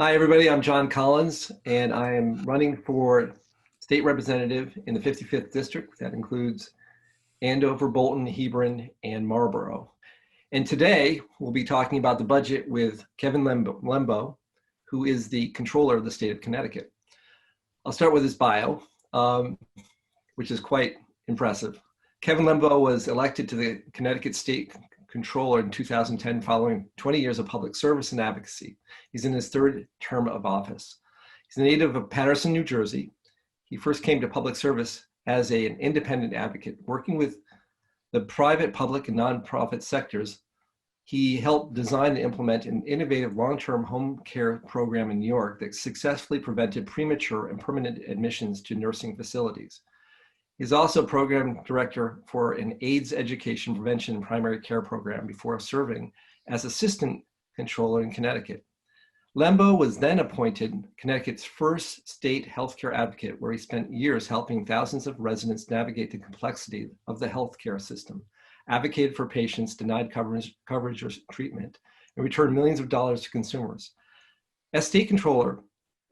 Hi, everybody. I'm John Collins, and I am running for state representative in the 55th district. That includes Andover, Bolton, Hebron, and Marlborough. And today we'll be talking about the budget with Kevin Lembo, who is the controller of the state of Connecticut. I'll start with his bio, which is quite impressive. Kevin Lembo was elected to the Connecticut State Controller in 2010 following 20 years of public service and advocacy. He's in his third term of office. He's a native of Paterson, New Jersey. He first came to public service as an independent advocate, working with the private, public, and nonprofit sectors. He helped design and implement an innovative long-term home care program in New York that successfully prevented premature and permanent admissions to nursing facilities. He's also program director for an AIDS education prevention and primary care program before serving as assistant controller in Connecticut. Lembo was then appointed Connecticut's first state healthcare advocate, where he spent years helping thousands of residents navigate the complexity of the healthcare system, advocated for patients denied coverage or treatment, and returned millions of dollars to consumers. As state controller,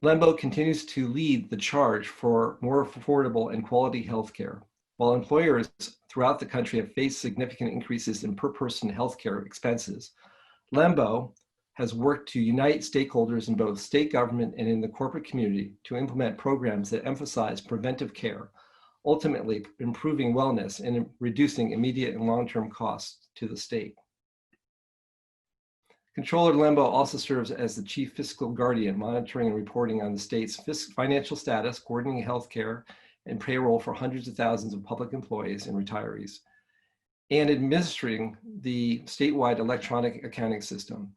Lembo continues to lead the charge for more affordable and quality healthcare. While employers throughout the country have faced significant increases in per-person healthcare expenses, Lembo has worked to unite stakeholders in both state government and in the corporate community to implement programs that emphasize preventive care, ultimately improving wellness and reducing immediate and long-term costs to the state. Controller Lembo also serves as the chief fiscal guardian, monitoring and reporting on the state's financial status, coordinating healthcare and payroll for hundreds of thousands of public employees and retirees, and administering the statewide electronic accounting system.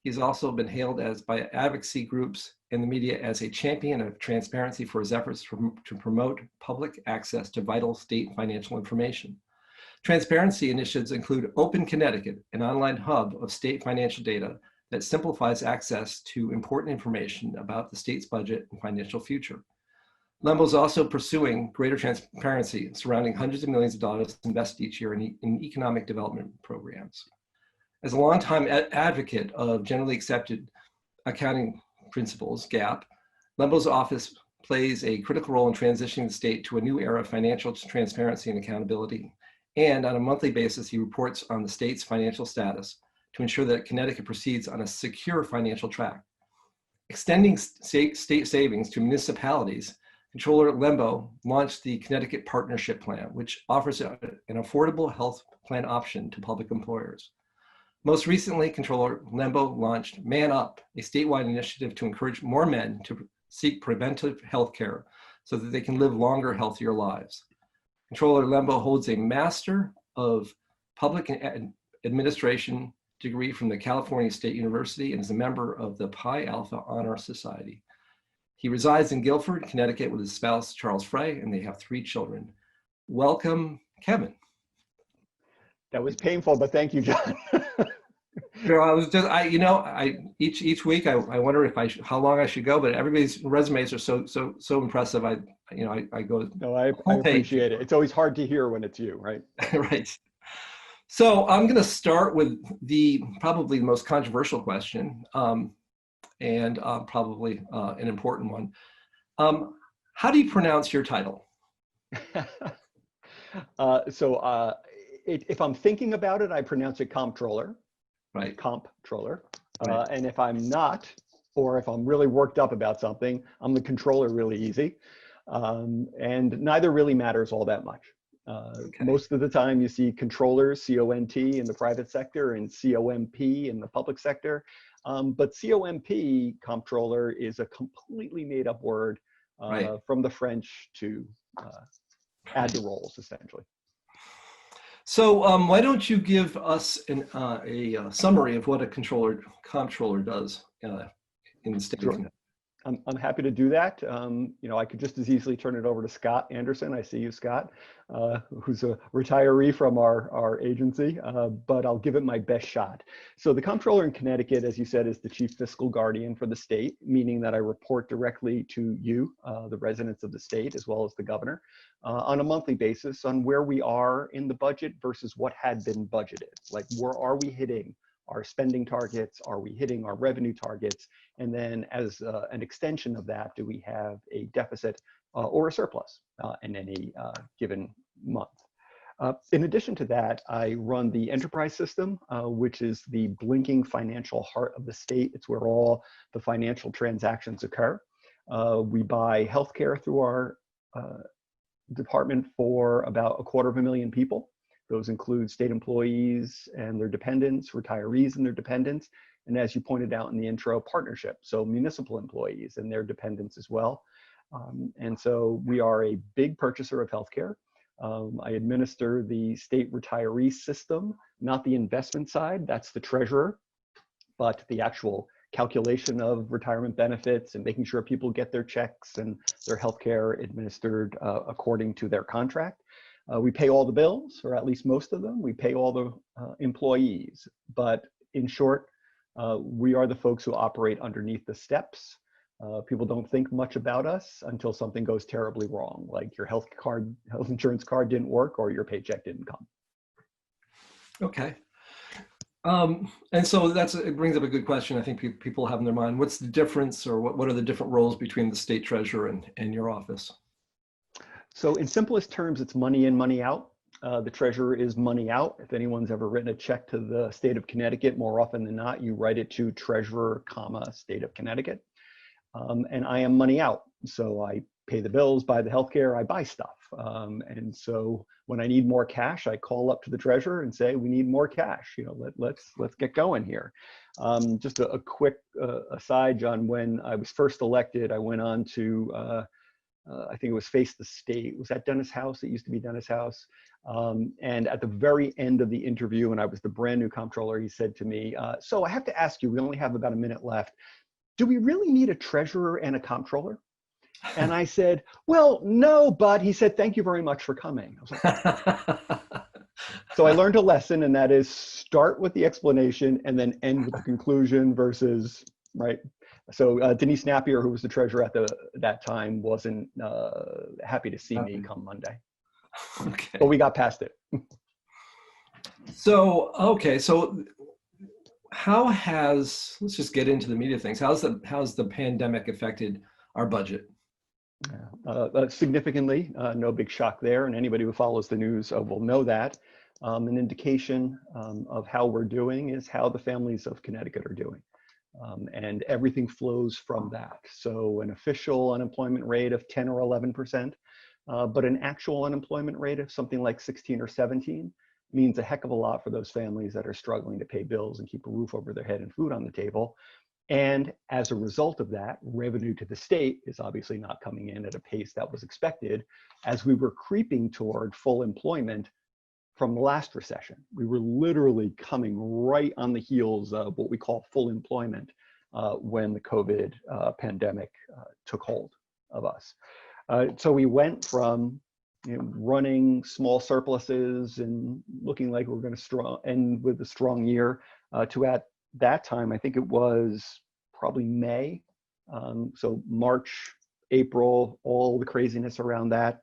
He's also been hailed by advocacy groups and the media as a champion of transparency for his efforts to promote public access to vital state financial information. Transparency initiatives include Open Connecticut, an online hub of state financial data that simplifies access to important information about the state's budget and financial future. Lembo is also pursuing greater transparency surrounding hundreds of millions of dollars invested each year in economic development programs. As a longtime advocate of generally accepted accounting principles, GAAP, Lembo's office plays a critical role in transitioning the state to a new era of financial transparency and accountability. And on a monthly basis, he reports on the state's financial status to ensure that Connecticut proceeds on a secure financial track. Extending state savings to municipalities, Controller Lembo launched the Connecticut Partnership Plan, which offers an affordable health plan option to public employers. Most recently, Controller Lembo launched Man Up, a statewide initiative to encourage more men to seek preventive health care so that they can live longer, healthier lives. Controller Lembo holds a Master of Public Administration degree from the California State University and is a member of the Pi Alpha Honor Society. He resides in Guilford, Connecticut with his spouse, Charles Frey, and they have 3 children. Welcome, Kevin. That was painful, but thank you, John. I was just, each week I wonder how long I should go, but everybody's resumes are so impressive. I go. No, I appreciate it. It's always hard to hear when it's you, right? Right. So I'm going to start with probably the most controversial question, and probably an important one. How do you pronounce your title? If I'm thinking about it, I pronounce it Comptroller. Right. Comptroller. Right. And if I'm not, or if I'm really worked up about something, I'm the controller really easy. And neither really matters all that much. Okay. Most of the time you see controllers, C-O-N-T in the private sector and C-O-M-P in the public sector. But C-O-M-P, comptroller, is a completely made up word Right. from the French to add the roles, essentially. So why don't you give us a summary of what a comptroller does in the state of Connecticut? I'm happy to do that. I could just as easily turn it over to Scott Anderson. I see you, Scott, who's a retiree from our agency, but I'll give it my best shot. So the comptroller in Connecticut, as you said, is the chief fiscal guardian for the state, meaning that I report directly to you, the residents of the state, as well as the governor, on a monthly basis on where we are in the budget versus what had been budgeted. Like, where are we hitting our spending targets? Are we hitting our revenue targets? And then as an extension of that, do we have a deficit or a surplus in any given month? In addition to that, I run the enterprise system, which is the blinking financial heart of the state. It's where all the financial transactions occur. We buy healthcare through our department for about 250,000 people. Those include state employees and their dependents, retirees and their dependents, and as you pointed out in the intro, partnership, so municipal employees and their dependents as well. And so we are a big purchaser of healthcare. I administer the state retiree system, not the investment side, that's the treasurer, but the actual calculation of retirement benefits and making sure people get their checks and their healthcare administered according to their contract. We pay all the bills, or at least most of them. We pay all the employees. But in short, we are the folks who operate underneath the steps. People don't think much about us until something goes terribly wrong, like your health insurance card didn't work or your paycheck didn't come. Okay. And so it brings up a good question I think people have in their mind. What's the difference, or what are the different roles between the state treasurer and your office? So in simplest terms, it's money in, money out. The treasurer is money out. If anyone's ever written a check to the state of Connecticut, more often than not, you write it to treasurer, comma, state of Connecticut. And I am money out. So I pay the bills, buy the healthcare, I buy stuff. And so when I need more cash, I call up to the treasurer and say, we need more cash. You know, let's get going here. Just a quick aside, John, when I was first elected, I went on to, I think it was Face the State. Was that Dennis House? It used to be Dennis House. And at the very end of the interview, and I was the brand new comptroller, he said to me, so I have to ask you, we only have about a minute left. Do we really need a treasurer and a comptroller? And I said, well, no, but he said, thank you very much for coming. I was like, so I learned a lesson, and that is start with the explanation and then end with the conclusion versus, right? So Denise Napier, who was the treasurer at that time, wasn't happy to see me come Monday. Okay. But we got past it. So, okay, so let's just get into the meat of things. How's the pandemic affected our budget? Significantly, no big shock there. And anybody who follows the news will know that. An indication of how we're doing is how the families of Connecticut are doing. And everything flows from that. So an official unemployment rate of 10 or 11%, but an actual unemployment rate of something like 16 or 17 means a heck of a lot for those families that are struggling to pay bills and keep a roof over their head and food on the table. And as a result of that, revenue to the state is obviously not coming in at a pace that was expected as we were creeping toward full employment from the last recession. We were literally coming right on the heels of what we call full employment when the COVID pandemic took hold of us. So we went from running small surpluses and looking like we're going to end with a strong year to at that time, I think it was probably May. So March, April, all the craziness around that.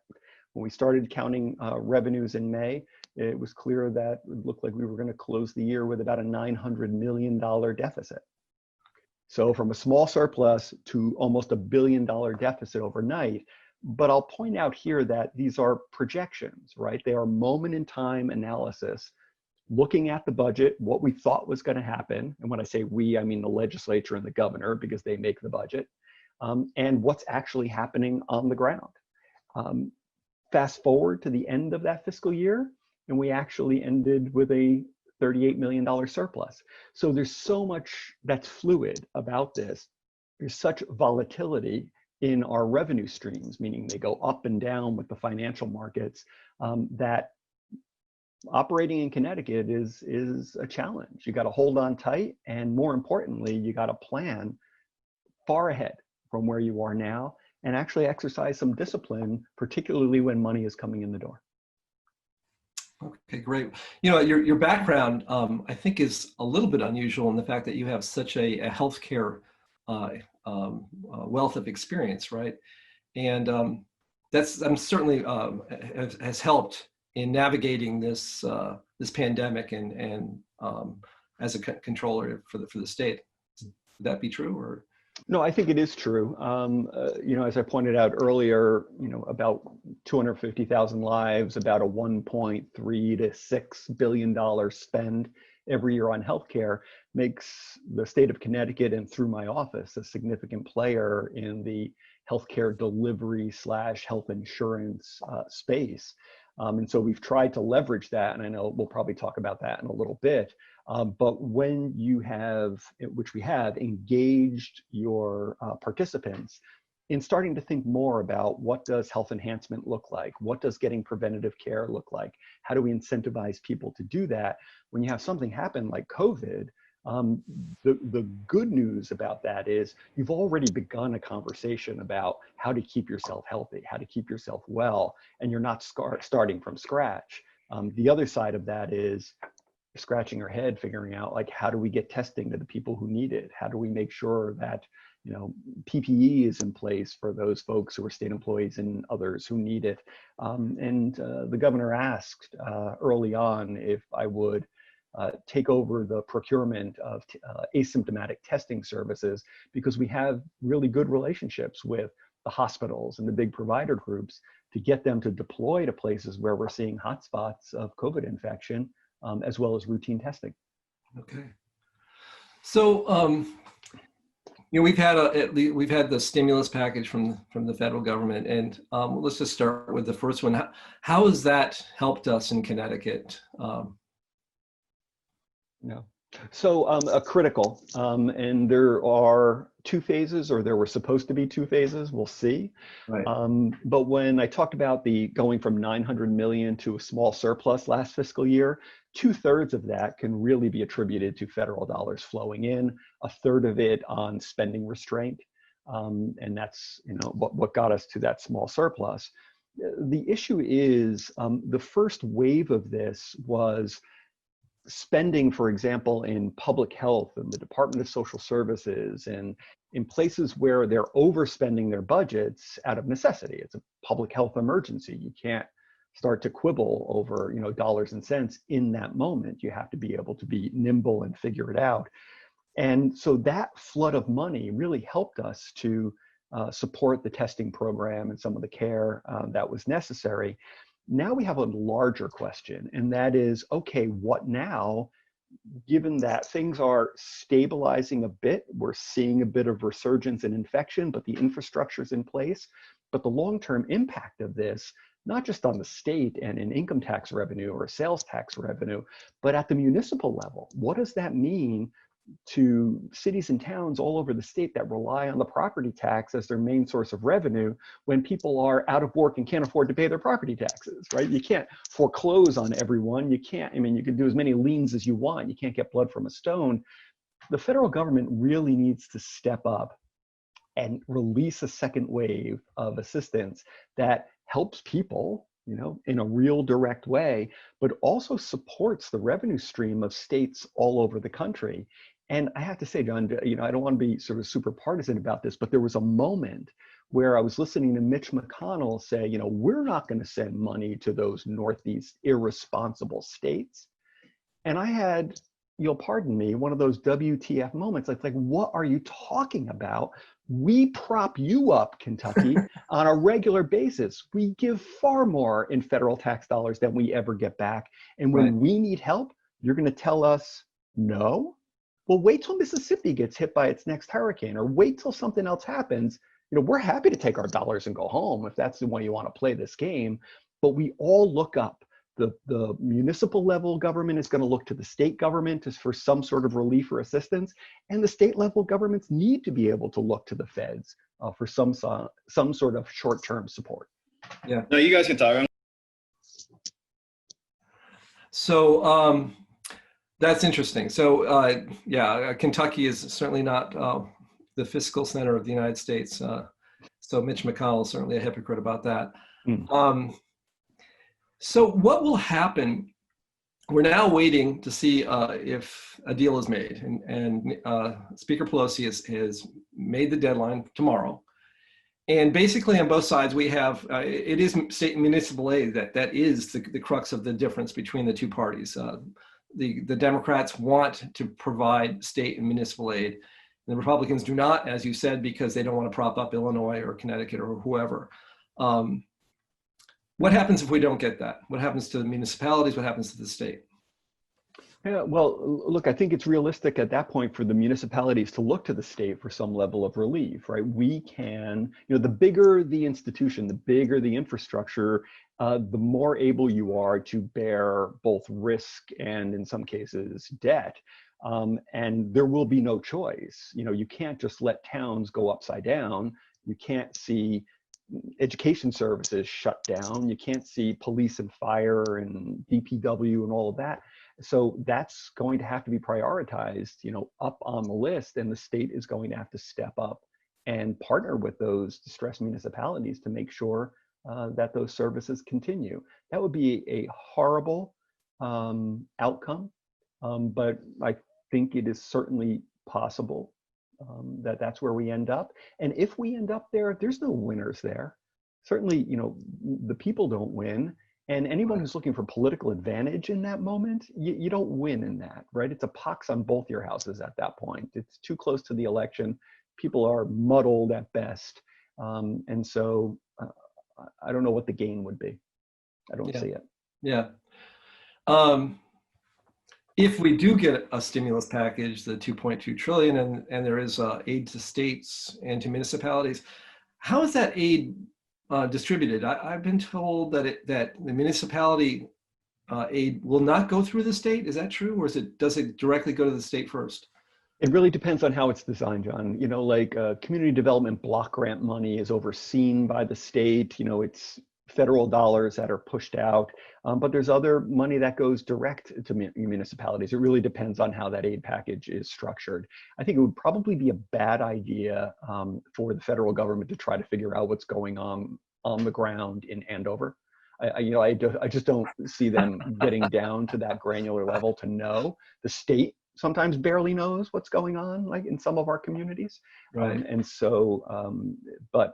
When we started counting revenues in May, it was clear that it looked like we were going to close the year with about a $900 million deficit. So from a small surplus to almost $1 billion deficit overnight. But I'll point out here that these are projections, right? They are moment in time analysis, looking at the budget, what we thought was going to happen. And when I say we, I mean the legislature and the governor, because they make the budget, and what's actually happening on the ground. Fast forward to the end of that fiscal year, and we actually ended with a $38 million surplus. So there's so much that's fluid about this. There's such volatility in our revenue streams, meaning they go up and down with the financial markets, that operating in Connecticut is a challenge. You got to hold on tight, and more importantly, you got to plan far ahead from where you are now and actually exercise some discipline, particularly when money is coming in the door. Okay, great. You know, your background, I think, is a little bit unusual in the fact that you have such a healthcare wealth of experience, right? And that's certainly has helped in navigating this pandemic and as a controller for the state. Would that be true, or? No, I think it is true. As I pointed out earlier, about 250,000 lives, about a 1.3 to $6 billion spend every year on healthcare makes the state of Connecticut, and through my office, a significant player in the healthcare delivery / health insurance space. And so we've tried to leverage that, and I know we'll probably talk about that in a little bit. But when you have, which we have, engaged your participants in starting to think more about what does health enhancement look like? What does getting preventative care look like? How do we incentivize people to do that? When you have something happen like COVID, the good news about that is you've already begun a conversation about how to keep yourself healthy, how to keep yourself well, and you're not starting from scratch. The other side of that is scratching our head, figuring out like, how do we get testing to the people who need it? How do we make sure that, PPE is in place for those folks who are state employees and others who need it? The governor asked early on if I would take over the procurement of asymptomatic testing services, because we have really good relationships with the hospitals and the big provider groups to get them to deploy to places where we're seeing hotspots of COVID infection, as well as routine testing. Okay. So, we've had the stimulus package from the federal government, and let's just start with the first one. How has that helped us in Connecticut? So critical, and there are two phases, or there were supposed to be two phases. We'll see. Right. But when I talked about the going from 900 million to a small surplus last fiscal year, 2/3 of that can really be attributed to federal dollars flowing in, 1/3 of it on spending restraint, and that's what got us to that small surplus. The issue is the first wave of this was spending, for example, in public health and the Department of Social Services, and in places where they're overspending their budgets out of necessity. It's a public health emergency. You can't start to quibble over dollars and cents in that moment. You have to be able to be nimble and figure it out. And so that flood of money really helped us to support the testing program and some of the care that was necessary. Now we have a larger question, and that is, okay, what now? Given that things are stabilizing a bit, we're seeing a bit of resurgence in infection, but the infrastructure is in place. But the long-term impact of this, not just on the state and in income tax revenue or sales tax revenue, but at the municipal level, what does that mean to cities and towns all over the state that rely on the property tax as their main source of revenue when people are out of work and can't afford to pay their property taxes, right? You can't foreclose on everyone. You can't, you can do as many liens as you want. You can't get blood from a stone. The federal government really needs to step up and release a second wave of assistance that helps people, in a real direct way, but also supports the revenue stream of states all over the country. And I have to say, John, I don't want to be sort of super partisan about this, but there was a moment where I was listening to Mitch McConnell say, we're not going to send money to those Northeast irresponsible states. And I had, you'll pardon me, one of those WTF moments. It's like, what are you talking about? We prop you up, Kentucky, on a regular basis. We give far more in federal tax dollars than we ever get back. And when we need help, you're going to tell us no? Well, wait till Mississippi gets hit by its next hurricane, or wait till something else happens. We're happy to take our dollars and go home if that's the way you want to play this game. But we all look up. The municipal level government is going to look to the state government for some sort of relief or assistance, and the state level governments need to be able to look to the feds for some sort of short-term support. Yeah. No, you guys can talk. So that's interesting. So Kentucky is certainly not the fiscal center of the United States. So Mitch McConnell is certainly a hypocrite about that. So what will happen? We're now waiting to see if a deal is made, and Speaker Pelosi has made the deadline tomorrow. And basically on both sides, we have, it is state and municipal aid that is the crux of the difference between the two parties. the Democrats want to provide state and municipal aid. And the Republicans do not, as you said, because they don't want to prop up Illinois or Connecticut or whoever. What happens if we don't get that? What happens to the municipalities? What happens to the state? Yeah, well, look, I think it's realistic at that point for the municipalities to look to the state for some level of relief, right? We can, the bigger the institution, the bigger the infrastructure, the more able you are to bear both risk and in some cases debt. And there will be no choice. You can't just let towns go upside down. You can't see education services shut down. You can't see police and fire and DPW and all of that. So that's going to have to be prioritized, up on the list, and the state is going to have to step up and partner with those distressed municipalities to make sure that those services continue. That would be a horrible outcome, but I think it is certainly possible that that's where we end up. And if we end up there, there's no winners there. Certainly, the people don't win. And anyone who's looking for political advantage in that moment, you don't win in that, right? It's a pox on both your houses at that point. It's too close to the election. People are muddled at best. And so I don't know what the gain would be. I don't see it. Yeah. If we do get a stimulus package, the 2.2 trillion, and there is aid to states and to municipalities, how is that aid distributed? I've been told that that the municipality aid will not go through the state. Is that true, or does it directly go to the state first? It really depends on how it's designed, John. Community development block grant money is overseen by the state. It's federal dollars that are pushed out, but there's other money that goes direct to municipalities. It really depends on how that aid package is structured. I think it would probably be a bad idea for the federal government to try to figure out what's going on the ground in Andover. I just don't see them getting down to that granular level to know. The state sometimes barely knows what's going on, like in some of our communities. Right. But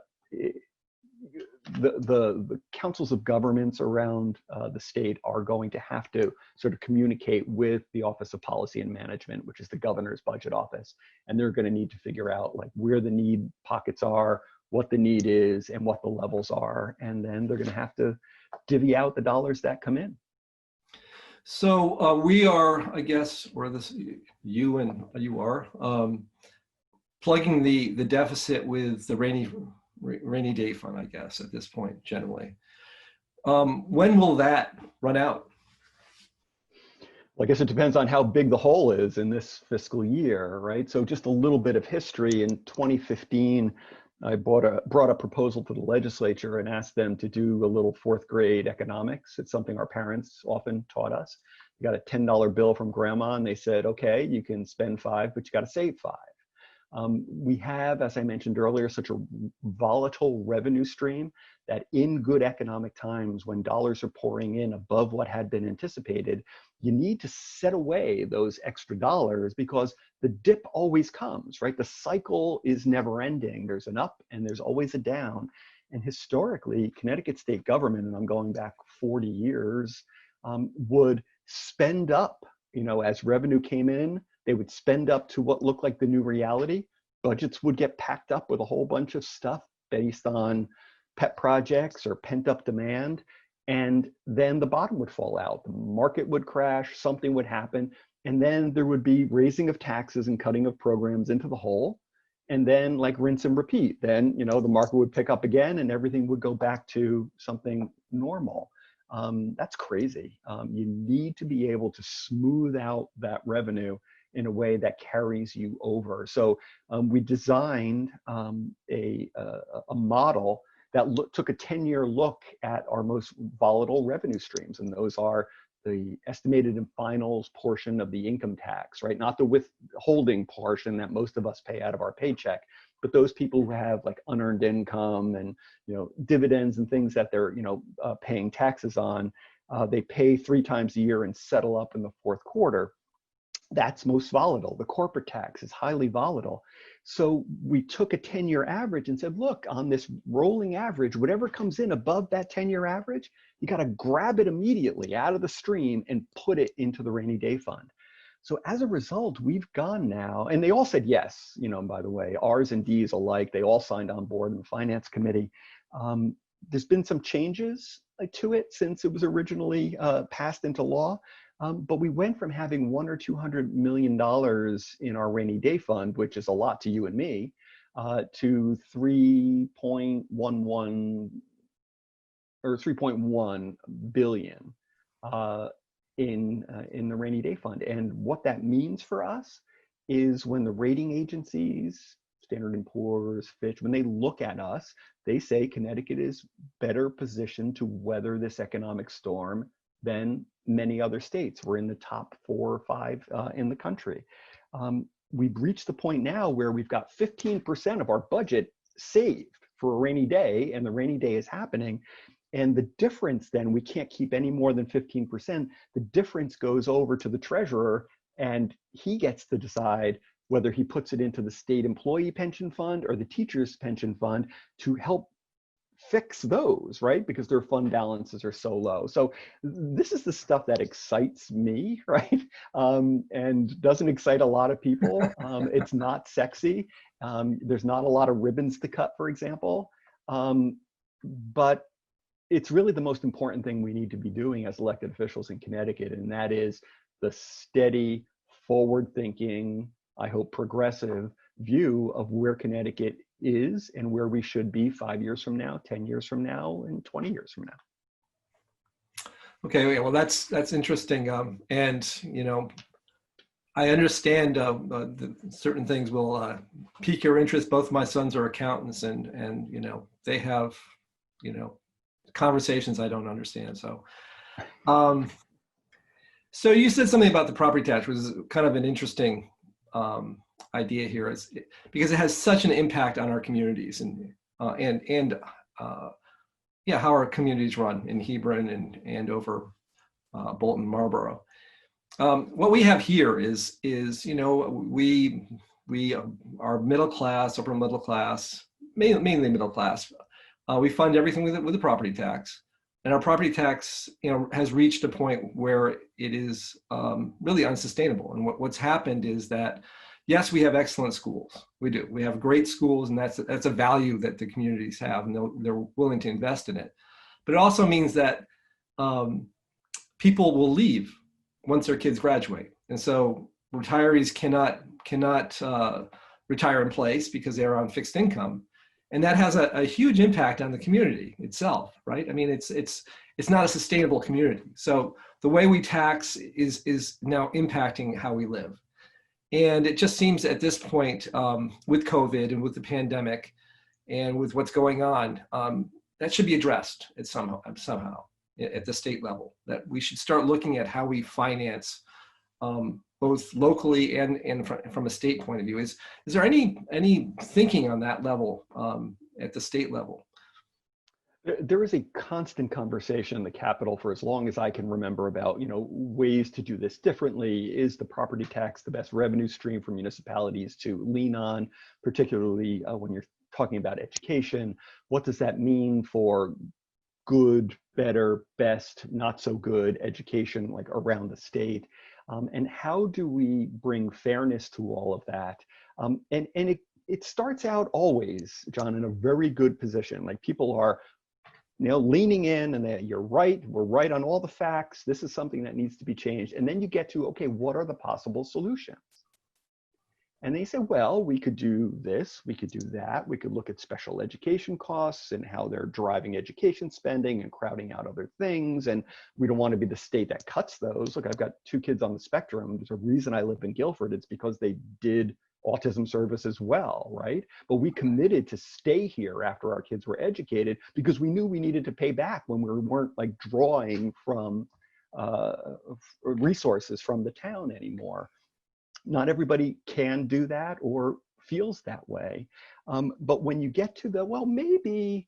the councils of governments around the state are going to have to sort of communicate with the Office of Policy and Management, which is the governor's budget office. And they're going to need to figure out like where the need pockets are, what the need is, and what the levels are. And then they're going to have to divvy out the dollars that come in. So we are, I guess, you are plugging the deficit with the rainy day fund, I guess, at this point, generally. When will that run out? Well, I guess it depends on how big the hole is in this fiscal year, right? So just a little bit of history. In 2015, I brought a proposal to the legislature and asked them to do a little fourth grade economics. It's something our parents often taught us. We got a $10 bill from grandma and they said, okay, you can spend $5, but you got to save $5. We have, as I mentioned earlier, such a volatile revenue stream that in good economic times, when dollars are pouring in above what had been anticipated, you need to set away those extra dollars because the dip always comes, right? The cycle is never ending. There's an up and there's always a down. And historically, Connecticut state government, and I'm going back 40 years, would spend up, as revenue came in, they would spend up to what looked like the new reality. Budgets would get packed up with a whole bunch of stuff based on pet projects or pent up demand. And then the bottom would fall out. The market would crash, something would happen. And then there would be raising of taxes and cutting of programs into the hole. And then like rinse and repeat. Then, the market would pick up again and everything would go back to something normal. That's crazy. You need to be able to smooth out that revenue in a way that carries you over. So we designed a model that took a 10-year look at our most volatile revenue streams. And those are the estimated and finals portion of the income tax, right? Not the withholding portion that most of us pay out of our paycheck, but those people who have like unearned income and, dividends and things that they're, paying taxes on, they pay 3 times a year and settle up in the fourth quarter. that's most volatile. The corporate tax is highly volatile. So we took a 10-year average and said, look, on this rolling average, whatever comes in above that 10-year average, you got to grab it immediately out of the stream and put it into the rainy day fund. So as a result, we've gone now, and they all said yes, you know, and by the way, R's and D's alike, they all signed on board in the finance committee. There's been some changes to it since it was originally passed into law. But we went from having $100 or $200 million in our rainy day fund, which is a lot to you and me, to 3.11 or 3.1 billion in the rainy day fund. And what that means for us is when the rating agencies, Standard & Poor's, Fitch, when they look at us, they say Connecticut is better positioned to weather this economic storm than many other states. We're in the top 4 or 5 in the country. We've reached the point now where we've got 15% of our budget saved for a rainy day, and the rainy day is happening. And the difference then, we can't keep any more than 15%. The difference goes over to the treasurer, and he gets to decide whether he puts it into the state employee pension fund or the teacher's pension fund to help fix those, right? Because their fund balances are so low. So this is the stuff that excites me, right? And doesn't excite a lot of people. It's not sexy. There's not a lot of ribbons to cut, for example. But it's really the most important thing we need to be doing as elected officials in Connecticut, and that is the steady, forward-thinking, I hope progressive view of where Connecticut is and where we should be 5 years from now, 10 years from now, and 20 years from now. Okay, well, that's interesting. And, you know, I understand certain things will pique your interest. Both my sons are accountants, and you know, they have, you know, conversations I don't understand. So, so you said something about the property tax, which is kind of an interesting idea here, is because it has such an impact on our communities and yeah, how our communities run in Hebron and over Bolton, Marlborough. What we have here is you know, we are middle class, upper middle class, mainly middle class. We fund everything with the property tax, and our property tax, you know, has reached a point where it is really unsustainable. And what's happened is that, yes, we have excellent schools. We do. We have great schools, and that's a value that the communities have, and they're willing to invest in it. But it also means that people will leave once their kids graduate, and so retirees cannot retire in place because they're on fixed income. And that has a huge impact on the community itself, right? I mean, it's not a sustainable community. So the way we tax is now impacting how we live. And it just seems at this point, with COVID and with the pandemic and with what's going on, that should be addressed somehow at the state level, that we should start looking at how we finance both locally and from a state point of view. Is there any thinking on that level at the state level? There is a constant conversation in the Capitol for as long as I can remember about, you know, ways to do this differently. Is the property tax the best revenue stream for municipalities to lean on, particularly when you're talking about education? What does that mean for good, better, best, not so good education, like around the state? And how do we bring fairness to all of that? And it starts out always, John, in a very good position. Like people are, you know, leaning in and you're right, we're right on all the facts. This is something that needs to be changed. And then you get to, okay, what are the possible solutions? And they say, well, we could do this, we could do that. We could look at special education costs and how they're driving education spending and crowding out other things. And we don't want to be the state that cuts those. Look, I've got 2 kids on the spectrum. There's a reason I live in Guilford. It's because they did autism service as well, right? But we committed to stay here after our kids were educated because we knew we needed to pay back when we weren't like drawing from resources from the town anymore. Not everybody can do that or feels that way. But when you get to the, well, maybe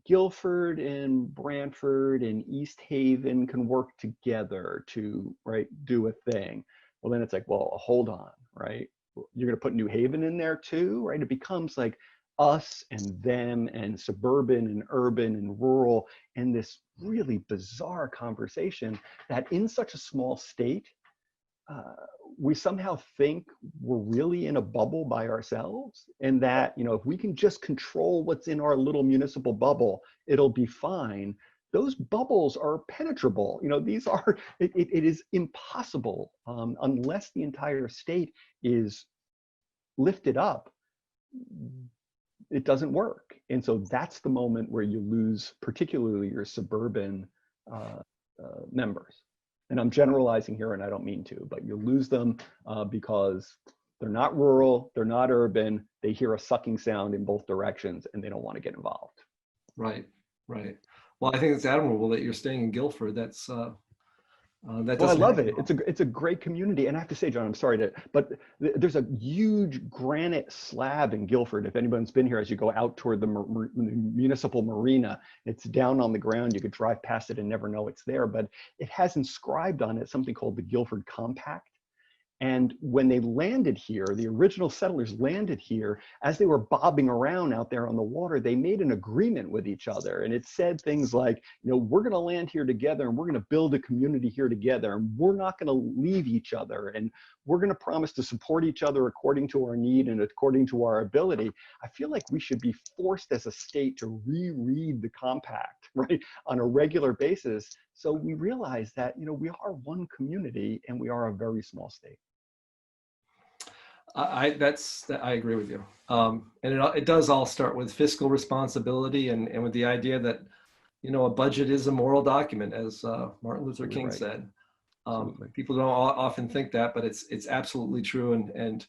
Guilford and Brantford and East Haven can work together to, right, do a thing. Well, then it's like, well, hold on, right? You're going to put New Haven in there too, right? It becomes like us and them and suburban and urban and rural, and this really bizarre conversation that in such a small state, we somehow think we're really in a bubble by ourselves, and that, you know, if we can just control what's in our little municipal bubble, it'll be fine. Those bubbles are penetrable. You know, these are, it is impossible unless the entire state is lifted up. It doesn't work. And so that's the moment where you lose particularly your suburban members. And I'm generalizing here, and I don't mean to, but you lose them because they're not rural, they're not urban, they hear a sucking sound in both directions, and they don't want to get involved. Right, right. Well, I think it's admirable that you're staying in Guilford. That's that Well, I doesn't love happen. it. It's a great community, and I have to say, John, I'm sorry to, but there's a huge granite slab in Guilford. If anyone's been here, as you go out toward the municipal marina, it's down on the ground. You could drive past it and never know it's there, but it has inscribed on it something called the Guilford Compact. And when they landed here, the original settlers landed here, as they were bobbing around out there on the water, they made an agreement with each other. And it said things like, you know, we're going to land here together, and we're going to build a community here together, and we're not going to leave each other, and we're going to promise to support each other according to our need and according to our ability. I feel like we should be forced as a state to reread the compact, right, on a regular basis. So we realize that, you know, we are one community and we are a very small state. I agree with you. And it does all start with fiscal responsibility and with the idea that, you know, a budget is a moral document, as Martin Luther King Right. said. People don't often think that, but it's absolutely true. And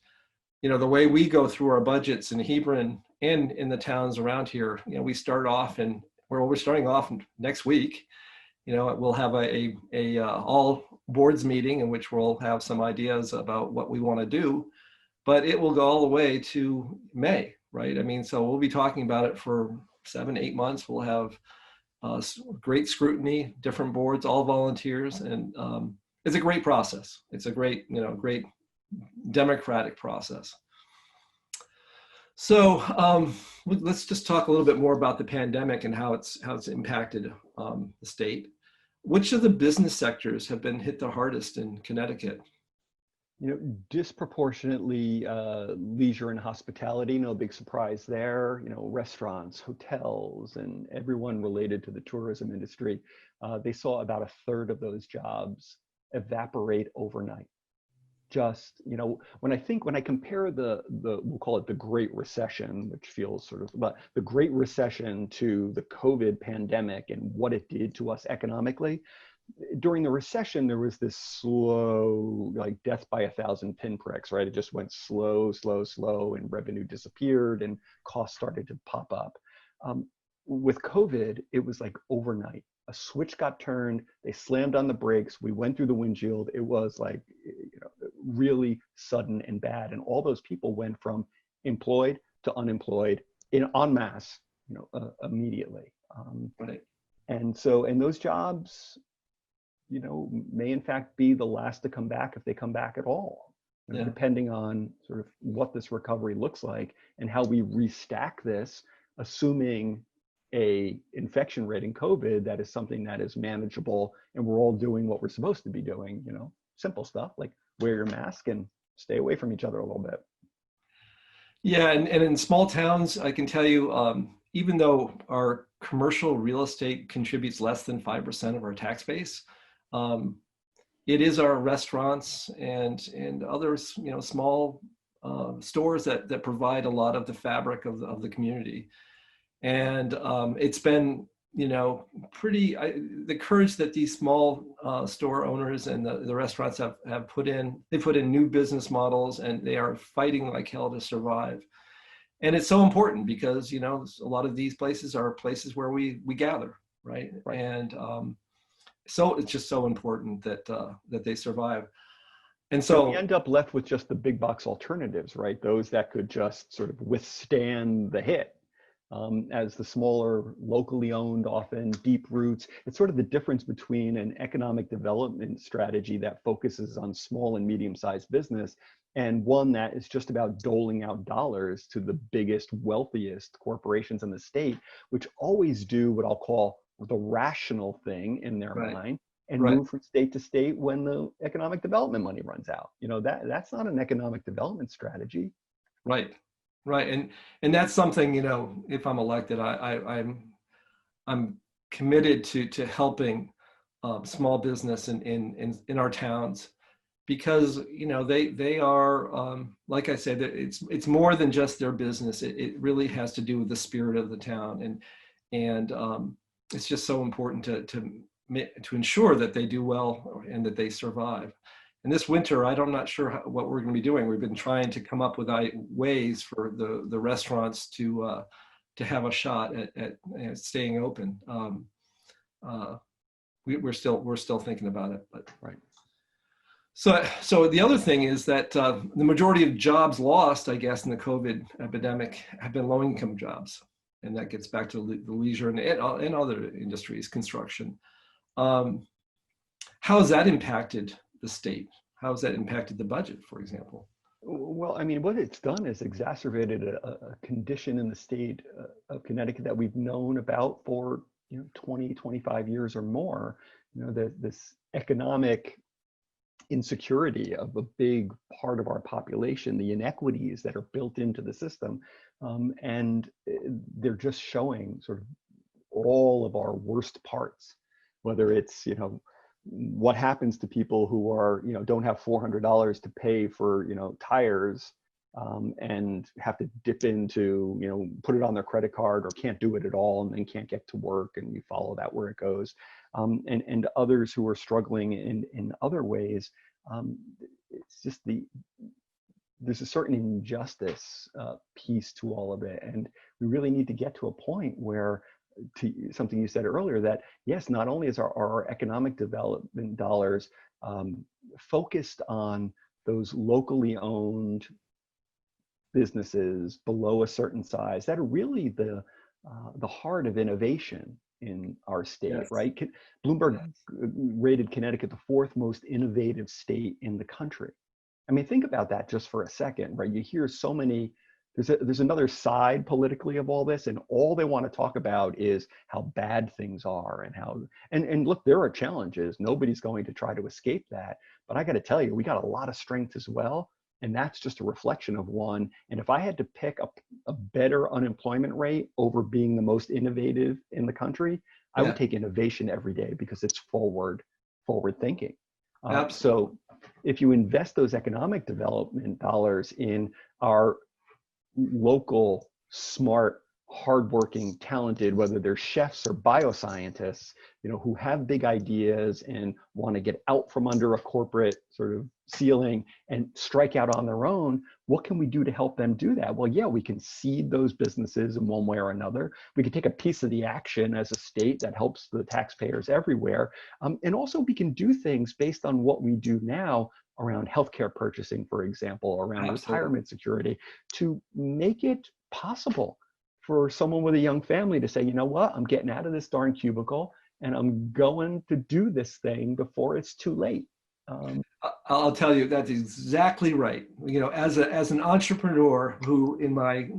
you know, the way we go through our budgets in Hebron and in the towns around here, you know, we start off, and we're starting off next week. You know, we'll have a all boards meeting in which we'll have some ideas about what we want to do, but it will go all the way to May, right? I mean, so we'll be talking about it for 7-8 months. We'll have great scrutiny, different boards, all volunteers, and it's a great process. It's a great, you know, great democratic process. So let's just talk a little bit more about the pandemic and how it's impacted the state. Which of the business sectors have been hit the hardest in Connecticut? You know, disproportionately leisure and hospitality, no big surprise there. You know, restaurants, hotels, and everyone related to the tourism industry. They saw about a third of those jobs evaporate overnight. Just, you know, when I compare the we'll call it the Great Recession, which feels sort of, but the Great Recession to the COVID pandemic and what it did to us economically. During the recession, there was this slow, like death by 1,000 pinpricks, right? It just went slow, slow, slow, and revenue disappeared and costs started to pop up. With COVID, it was like overnight. A switch got turned, they slammed on the brakes, we went through the windshield. It was like, you know, really sudden and bad. And all those people went from employed to unemployed en masse, you know, immediately. Right. And so, and those jobs, you know, may in fact be the last to come back, if they come back at all, you know, Yeah. depending on sort of what this recovery looks like and how we restack this, assuming a infection rate in COVID that is something that is manageable, and we're all doing what we're supposed to be doing, you know, simple stuff like wear your mask and stay away from each other a little bit. Yeah, and in small towns, I can tell you, even though our commercial real estate contributes less than 5% of our tax base, it is our restaurants and others, you know, small stores that provide a lot of the fabric of the community. And it's been, you know, the courage that these small store owners and the restaurants have put in. They put in new business models, and they are fighting like hell to survive. And it's so important because, you know, a lot of these places are places where we gather, right? And so it's just so important that that they survive. And so we end up left with just the big box alternatives, right? Those that could just sort of withstand the hit. as the smaller, locally owned, often deep roots. It's sort of the difference between an economic development strategy that focuses on small and medium-sized business and one that is just about doling out dollars to the biggest, wealthiest corporations in the state, which always do what I'll call the rational thing in their mind and move from state to state when the economic development money runs out. You know, that's not an economic development strategy. Right. And that's something, you know, if I'm elected, I'm committed to helping small business in our towns, because, you know, they are, like I said, it's more than just their business. It really has to do with the spirit of the town, and it's just so important to ensure that they do well and that they survive. And this winter, I'm not sure what we're going to be doing. We've been trying to come up with ways for the restaurants to have a shot at staying open. We're still thinking about it, but right. So the other thing is that the majority of jobs lost, I guess, in the COVID epidemic have been low-income jobs, and that gets back to the leisure and other industries, construction. How has that impacted the state? How has that impacted the budget, for example? Well, I mean, what it's done is exacerbated a condition in the state of Connecticut that we've known about for 20, 25 years or more. You know, this economic insecurity of a big part of our population, the inequities that are built into the system, and they're just showing sort of all of our worst parts, whether it's, what happens to people who are, don't have $400 to pay for, tires, and have to dip into, put it on their credit card, or can't do it at all and then can't get to work, and you follow that where it goes. And others who are struggling in other ways. It's just there's a certain injustice piece to all of it. And we really need to get to a point where, to something you said earlier, that yes, not only is our economic development dollars focused on those locally owned businesses below a certain size that are really the heart of innovation in our state, yes. Right? Bloomberg rated Connecticut the 4th most innovative state in the country. I mean, think about that just for a second, right? You hear so many, there's another side politically of all this, and all they want to talk about is how bad things are and look, there are challenges. Nobody's going to try to escape that. But I got to tell you, we got a lot of strength as well. And that's just a reflection of one. And if I had to pick a better unemployment rate over being the most innovative in the country, I would take innovation every day, because it's forward thinking. So if you invest those economic development dollars in our local, smart, hardworking, talented, whether they're chefs or bioscientists, who have big ideas and want to get out from under a corporate sort of ceiling and strike out on their own, what can we do to help them do that? Well, yeah, we can seed those businesses in one way or another. We can take a piece of the action as a state that helps the taxpayers everywhere. And also we can do things based on what we do now around healthcare purchasing, for example, around retirement security, to make it possible for someone with a young family to say, you know what, I'm getting out of this darn cubicle and I'm going to do this thing before it's too late. I'll tell you, that's exactly right. As an entrepreneur who in my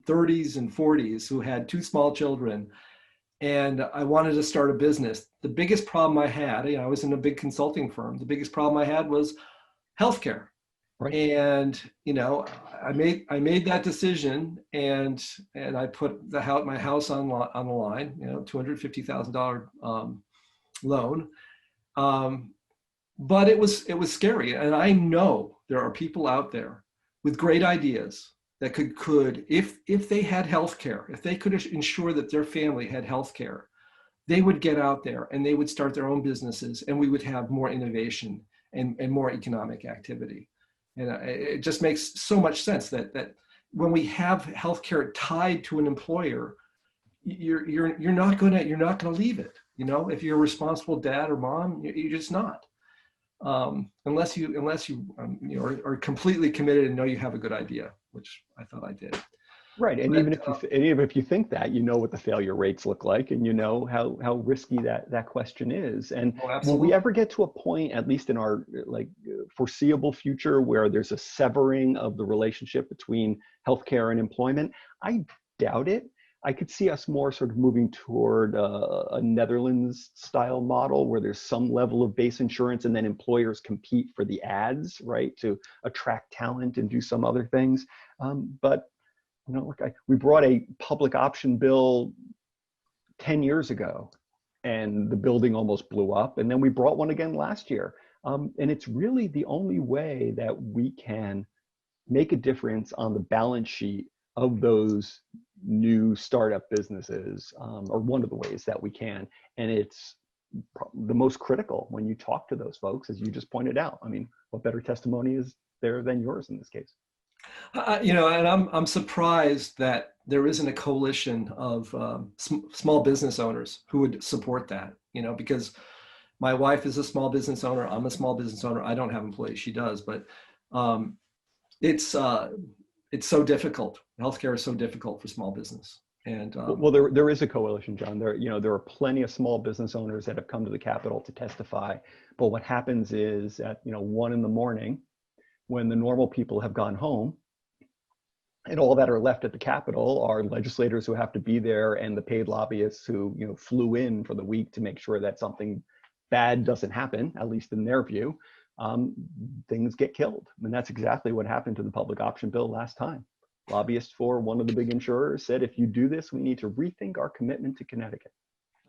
30s and 40s, who had 2 small children, and I wanted to start a business, the biggest problem I had, I was in a big consulting firm, the biggest problem I had was healthcare. Right. And I made that decision, and I put my house on the line, $250,000 loan. But it was scary, and I know there are people out there with great ideas that could if they had healthcare, if they could ensure that their family had healthcare, they would get out there and they would start their own businesses, and we would have more innovation and more economic activity. And it just makes so much sense that when we have healthcare tied to an employer, you're not gonna leave it. If you're a responsible dad or mom, you're just not, unless you are completely committed and know you have a good idea, which I thought I did. Right, and But, even if you think that, you know what the failure rates look like, and you know how risky that question is. And oh, will we absolutely. ever get to a point, at least in our foreseeable future, where there's a severing of the relationship between healthcare and employment? I doubt it. I could see us more sort of moving toward a Netherlands style model where there's some level of base insurance and then employers compete for the ads, right, to attract talent and do some other things. But look, we brought a public option bill 10 years ago and the building almost blew up. And then we brought one again last year. And it's really the only way that we can make a difference on the balance sheet of those new startup businesses, or one of the ways that we can. And it's the most critical when you talk to those folks, as you just pointed out. I mean, what better testimony is there than yours in this case? And I'm surprised that there isn't a coalition of small business owners who would support that, because my wife is a small business owner. I'm a small business owner. I don't have employees. She does, but it's so difficult. Healthcare is so difficult for small business. And well, there is a coalition, John. There are plenty of small business owners that have come to the Capitol to testify. But what happens is at 1 a.m, when the normal people have gone home, and all that are left at the Capitol are legislators who have to be there and the paid lobbyists who flew in for the week to make sure that something bad doesn't happen, at least in their view. Things get killed. And that's exactly what happened to the public option bill last time. Lobbyists for one of the big insurers said, if you do this, we need to rethink our commitment to Connecticut.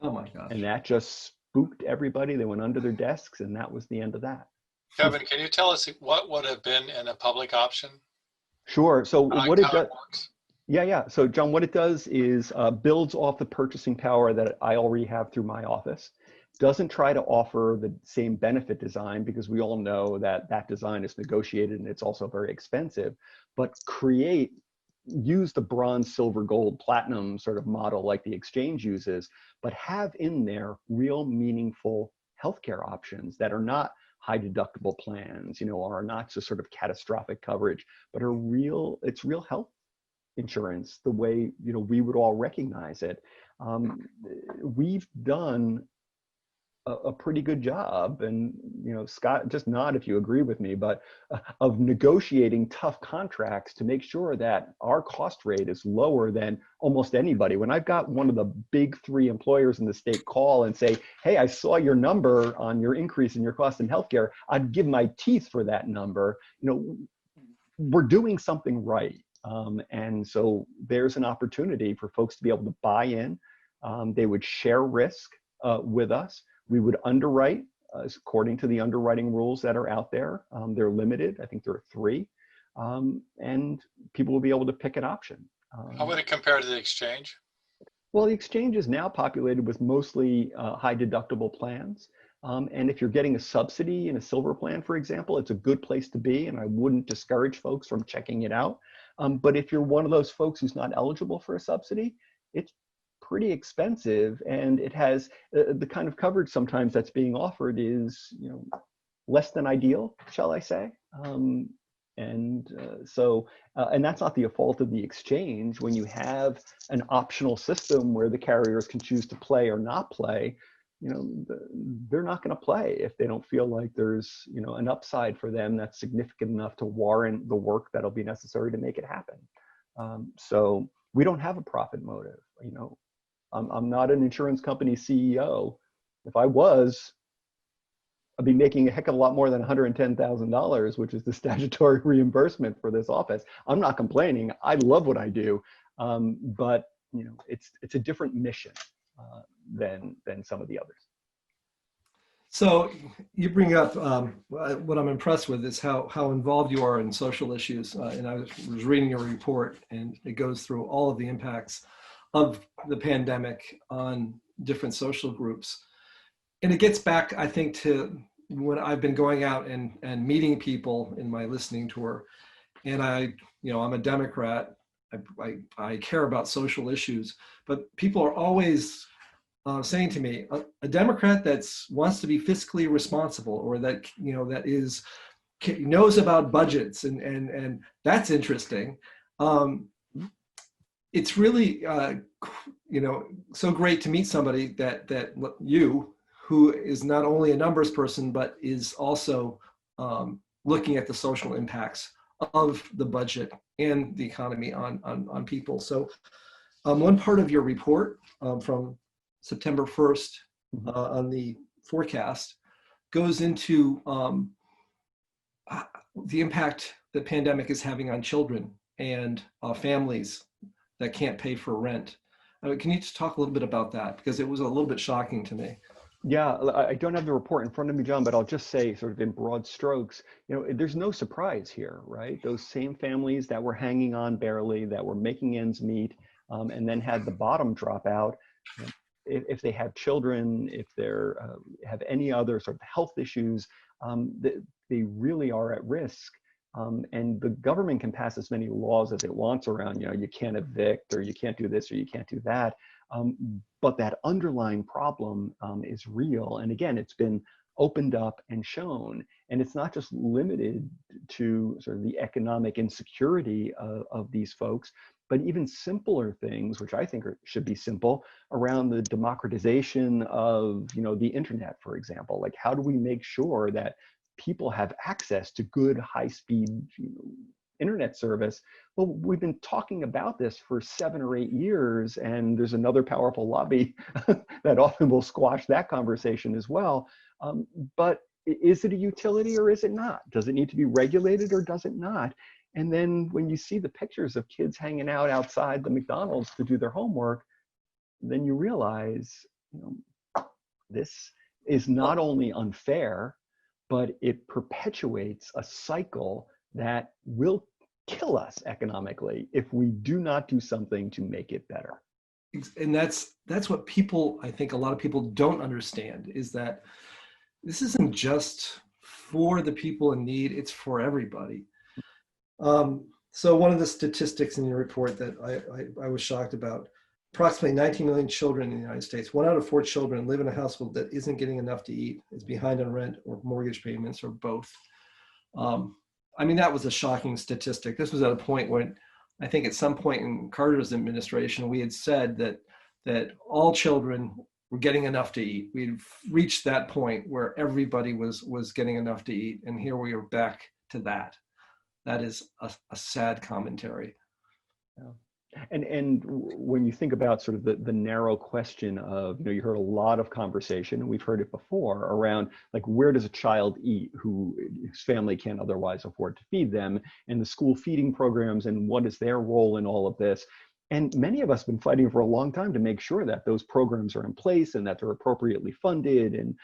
Oh my gosh. And that just spooked everybody. They went under their desks, and that was the end of that. Kevin, can you tell us what would have been in a public option? Sure. So what it does, works? yeah. So John, what it does is builds off the purchasing power that I already have through my office. Doesn't try to offer the same benefit design, because we all know that design is negotiated and it's also very expensive, but use the bronze, silver, gold, platinum sort of model like the exchange uses, but have in there real meaningful healthcare options that are not high deductible plans, are not just sort of catastrophic coverage, but it's real health insurance the way, we would all recognize it. We've done a pretty good job, and Scott, just nod if you agree with me, but of negotiating tough contracts to make sure that our cost rate is lower than almost anybody. When I've got one of the big 3 employers in the state call and say, hey, I saw your number on your increase in your cost in healthcare, I'd give my teeth for that number. We're doing something right. And so there's an opportunity for folks to be able to buy in. They would share risk with us. We would underwrite according to the underwriting rules that are out there. They're limited. I think there are 3. And people will be able to pick an option. How would it compare to the exchange? Well, the exchange is now populated with mostly high deductible plans. And if you're getting a subsidy in a silver plan, for example, it's a good place to be. And I wouldn't discourage folks from checking it out. But if you're one of those folks who's not eligible for a subsidy, it's pretty expensive, and it has the kind of coverage sometimes that's being offered is less than ideal, shall I say. And that's not the fault of the exchange. When you have an optional system where the carriers can choose to play or not play, they're not going to play if they don't feel like there's an upside for them that's significant enough to warrant the work that'll be necessary to make it happen. So we don't have a profit motive. I'm not an insurance company CEO. If I was, I'd be making a heck of a lot more than $110,000, which is the statutory reimbursement for this office. I'm not complaining. I love what I do, but it's a different mission than some of the others. So you bring up what I'm impressed with is how involved you are in social issues. And I was reading your report, and it goes through all of the impacts of the pandemic on different social groups. And it gets back, I think, to when I've been going out and meeting people in my listening tour. And I'm a Democrat. I care about social issues, but people are always saying to me, a Democrat that wants to be fiscally responsible, or that that knows about budgets, and that's interesting. it's really, so great to meet somebody that you, who is not only a numbers person, but is also looking at the social impacts of the budget and the economy on people. So one part of your report from September 1st on the forecast goes into the impact the pandemic is having on children and families that can't pay for rent. Can you just talk a little bit about that? Because it was a little bit shocking to me. Yeah, I don't have the report in front of me, John, but I'll just say sort of in broad strokes, there's no surprise here, right? Those same families that were hanging on barely, that were making ends meet, and then had the bottom drop out, if they have children, if they have any other sort of health issues, they really are at risk. And the government can pass as many laws as it wants around, you can't evict, or you can't do this, or you can't do that. But that underlying problem is real. And again, it's been opened up and shown. And it's not just limited to sort of the economic insecurity of these folks, but even simpler things, which I think should be simple, around the democratization of the internet, for example. Like, how do we make sure that people have access to good, high-speed internet service? Well, we've been talking about this for 7 or 8 years, and there's another powerful lobby that often will squash that conversation as well. But is it a utility or is it not? Does it need to be regulated or does it not? And then when you see the pictures of kids hanging out outside the McDonald's to do their homework, then you realize, this is not only unfair, but it perpetuates a cycle that will kill us economically if we do not do something to make it better. And that's what people, I think a lot of people don't understand, is that this isn't just for the people in need, it's for everybody. So one of the statistics in your report that I was shocked about, approximately 19 million children in the United States, 1 out of 4 children live in a household that isn't getting enough to eat, is behind on rent or mortgage payments or both. I mean, that was a shocking statistic. This was at a point when I think at some point in Carter's administration, we had said that all children were getting enough to eat. We'd reached that point where everybody was getting enough to eat. And here we are back to that. That is a sad commentary. Yeah. And when you think about sort of the narrow question of, you heard a lot of conversation, and we've heard it before, around like, where does a child eat whose family can't otherwise afford to feed them, and the school feeding programs, and what is their role in all of this? And many of us have been fighting for a long time to make sure that those programs are in place and that they're appropriately funded, and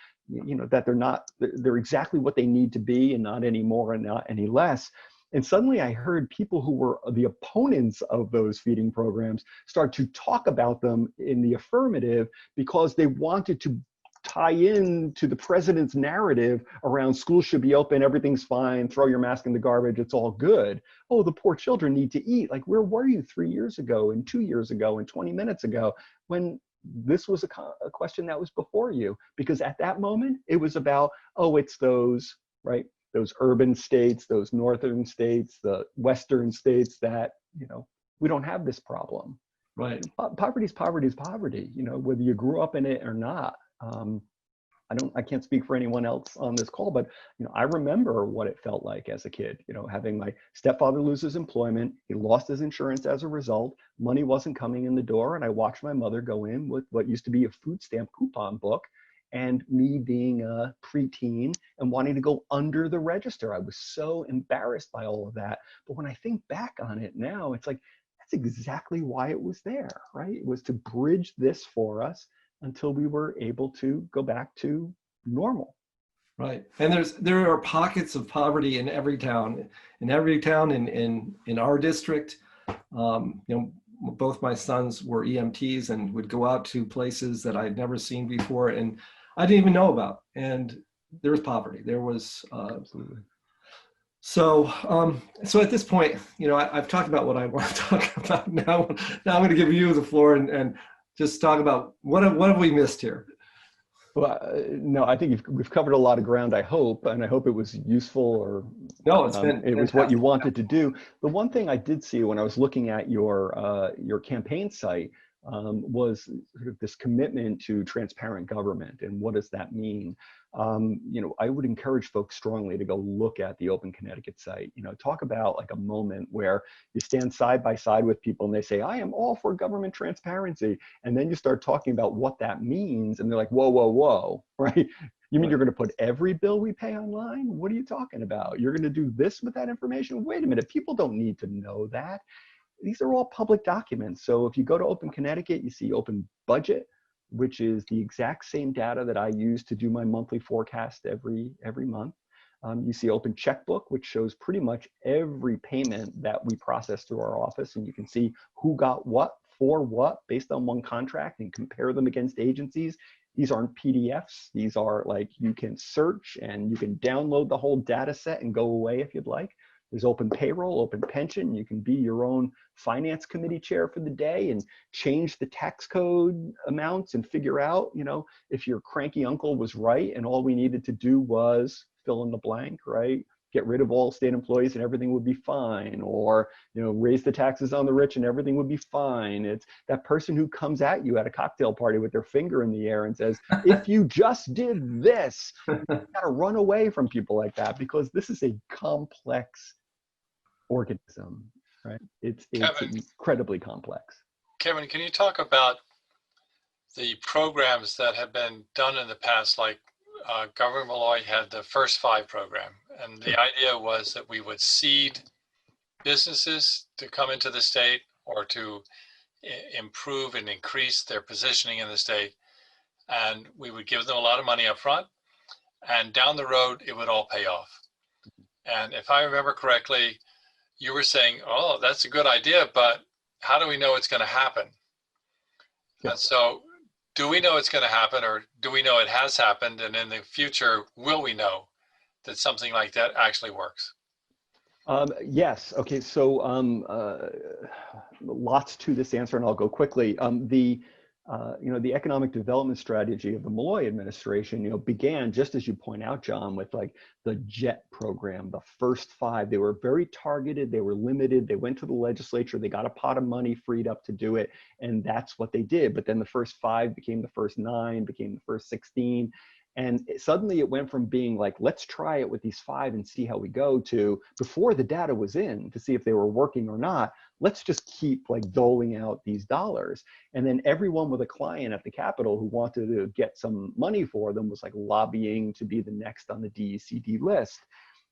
that they're exactly what they need to be, and not any more and not any less. And suddenly I heard people who were the opponents of those feeding programs start to talk about them in the affirmative because they wanted to tie in to the president's narrative around schools should be open, everything's fine, throw your mask in the garbage, it's all good. Oh, the poor children need to eat. Like, where were you 3 years ago and 2 years ago and 20 minutes ago when this was a question that was before you? Because at that moment, it was about, oh, it's those, right? Those urban states, those northern states, the western states that, we don't have this problem. Right. Poverty is poverty is poverty, whether you grew up in it or not. I can't speak for anyone else on this call, but, I remember what it felt like as a kid, having my stepfather lose his employment. He lost his insurance as a result. Money wasn't coming in the door. And I watched my mother go in with what used to be a food stamp coupon book, and me being a preteen and wanting to go under the register. I was so embarrassed by all of that. But when I think back on it now, it's like, that's exactly why it was there, right? It was to bridge this for us until we were able to go back to normal. Right. And there are pockets of poverty in every town. In our district. Both my sons were EMTs and would go out to places that I'd never seen before and I didn't even know about. And there was poverty. There was Absolutely. So at this point, I've talked about what I want to talk about. Now I'm going to give you the floor and just talk about what have we missed here. Well, no, I think we've covered a lot of ground, I hope, and I hope it was useful, or No, it's been it was what you fantastic. wanted to do. The one thing I did see when I was looking at your campaign site was sort of this commitment to transparent government, and what does that mean? I would encourage folks strongly to go look at the Open Connecticut site. Talk about like a moment where you stand side by side with people and they say, I am all for government transparency. And then you start talking about what that means. And they're like, whoa, whoa, whoa, right? You mean you're going to put every bill we pay online? What are you talking about? You're going to do this with that information? Wait a minute, people don't need to know that. These are all public documents. So if you go to Open Connecticut, you see Open Budget, which is the exact same data that I use to do my monthly forecast every month. You see Open Checkbook, which shows pretty much every payment that we process through our office, and you can see who got what for what based on one contract and compare them against agencies. These aren't PDFs. These are like, you can search and you can download the whole data set and go away if you'd like. There's Open Payroll, Open Pension. You can be your own finance committee chair for the day and change the tax code amounts and figure out, if your cranky uncle was right and all we needed to do was fill in the blank, right? Get rid of all state employees and everything would be fine, or raise the taxes on the rich and everything would be fine. It's that person who comes at you at a cocktail party with their finger in the air and says, if you just did this, you gotta run away from people like that, because this is a complex organism, right? It's incredibly complex. Kevin, can you talk about the programs that have been done in the past, like Governor Malloy had the First Five program, and the idea was that we would seed businesses to come into the state or to improve and increase their positioning in the state, and we would give them a lot of money up front, and down the road it would all pay off. And if I remember correctly, you were saying, oh, that's a good idea, but how do we know it's going to happen? Yeah. And so do we know it's going to happen, or do we know it has happened? And in the future, will we know that something like that actually works? Yes. Okay. So lots to this answer, and I'll go quickly. The economic development strategy of the Malloy administration, began, just as you point out, John, with like the JET program, the First Five. They were very targeted. They were limited. They went to the legislature. They got a pot of money freed up to do it, and that's what they did. But then the First Five became the First Nine, became the First 16. And suddenly it went from being like, let's try it with these 5 and see how we go, to, before the data was in to see if they were working or not, let's just keep like doling out these dollars. And then everyone with a client at the Capitol who wanted to get some money for them was like lobbying to be the next on the DECD list.